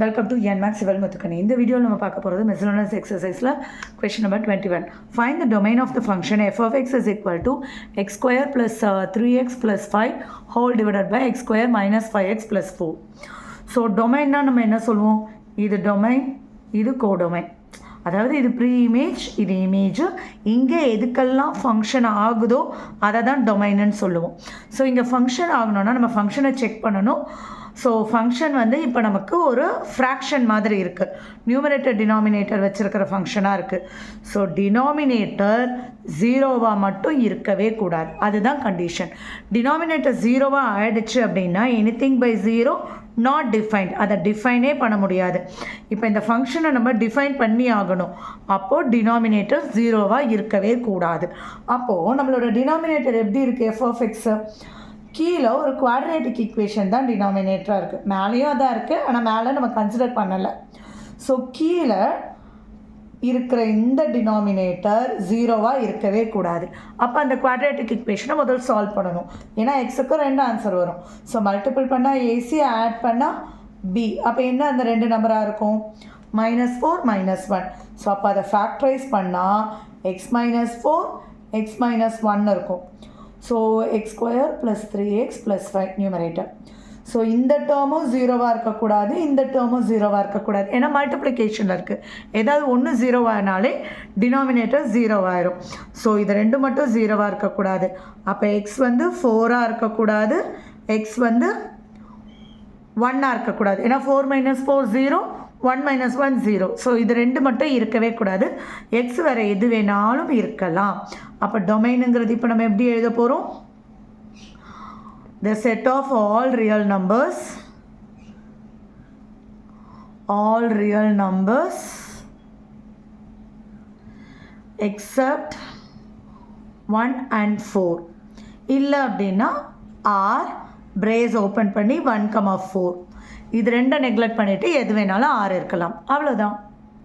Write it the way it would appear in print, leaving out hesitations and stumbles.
Welcome to NMAX சிவல் முத்துக்கணி. இந்த வீடியோவில் நம்ம பார்க்க போகிறது miscellaneous exerciseல question number 21. Find the domain of the function f of x is equal to x square plus 3x plus 5 whole divided by x square minus 5x plus 4. So டொமைன்னா நம்ம என்ன சொல்லுவோம்? இது டொமைன், இது கோடொமைன். அதாவது இது pre image, இது image. இங்கே எதுக்கெல்லாம் ஃபங்க்ஷன் ஆகுதோ அதை தான் டொமைன்னு சொல்லுவோம். ஸோ இங்கே ஃபங்க்ஷன் ஆகணும்னா நம்ம ஃபங்க்ஷனை செக் பண்ணணும். ஸோ ஃபங்க்ஷன் வந்து இப்போ நமக்கு ஒரு ஃப்ராக்ஷன் மாதிரி இருக்குது. நியூமரேட்டர் டினாமினேட்டர் வச்சுருக்கிற ஃபங்க்ஷனாக இருக்குது. ஸோ டினாமினேட்டர் ஜீரோவாக மட்டும் இருக்கவே கூடாது, அதுதான் கண்டிஷன். டினாமினேட்டர் ஜீரோவாக ஆயிடுச்சு அப்படின்னா anything by zero not defined, அதை டிஃபைனே பண்ண முடியாது. இப்போ இந்த ஃபங்க்ஷனை நம்ம டிஃபைன் பண்ணி ஆகணும். அப்போது டினாமினேட்டர் ஜீரோவாக இருக்கவே கூடாது. அப்போது நம்மளோட டினாமினேட்டர் எப்படி இருக்குது? எஃப் ஆஃப் எக்ஸு கீழே ஒரு குவாட்ரேட்டிக் ஈக்குவேஷன் தான் டினாமினேட்டராக இருக்குது. மேலேயும் அதான் இருக்குது, ஆனால் மேலே நம்ம கன்சிடர் பண்ணலை. ஸோ கீழே இருக்கிற இந்த டினாமினேட்டர் ஜீரோவாக இருக்கவே கூடாது. அப்போ அந்த குவாட்ரேட்டிக் ஈக்குவேஷனை முதல் சால்வ் பண்ணணும். ஏன்னா எக்ஸுக்கு 2 ஆன்சர் வரும். ஸோ மல்டிபிள் பண்ணால் ஏசி, ஆட் பண்ணால் பி. அப்போ என்ன அந்த 2 நம்பராக இருக்கும்? -4 -1. ஸோ அப்போ அதை ஃபேக்டரைஸ் பண்ணால் x - 4 x - 1 இருக்கும். So x square plus 3x plus 5 numerator. So இந்த டேர்மும் ஜீரோவாக இருக்கக்கூடாது, இந்த டேர்மும் ஜீரோவாக இருக்கக்கூடாது. ஏன்னா மல்டிப்ளிகேஷனில் இருக்குது. ஏதாவது ஒன்று ஜீரோவானாலே டினாமினேட்டர் ஜீரோவாயிரும். ஸோ இது 2 மட்டும் ஜீரோவாக இருக்கக்கூடாது. அப்போ எக்ஸ் வந்து 4ஆக இருக்கக்கூடாது, எக்ஸ் வந்து 1ஆக இருக்கக்கூடாது. ஏன்னா 4 - 4 0, 1 - 1 0. ஸோ இது 2 மட்டும் இருக்கவே கூடாது. எக்ஸ் வேறு எது வேணாலும் இருக்கலாம். அப்போ டொமைனுங்கிறது இப்போ நம்ம எப்படி எழுத போகிறோம்? The set of all real numbers except 1 and 4. இல்லை அப்படின்னா ஆர் பிரேஸ் ஓப்பன் பண்ணி 1, 4. இது 2 நெக்லெக்ட் பண்ணிவிட்டு எது வேணாலும் ஆர் இருக்கலாம். அவ்வளோதான்.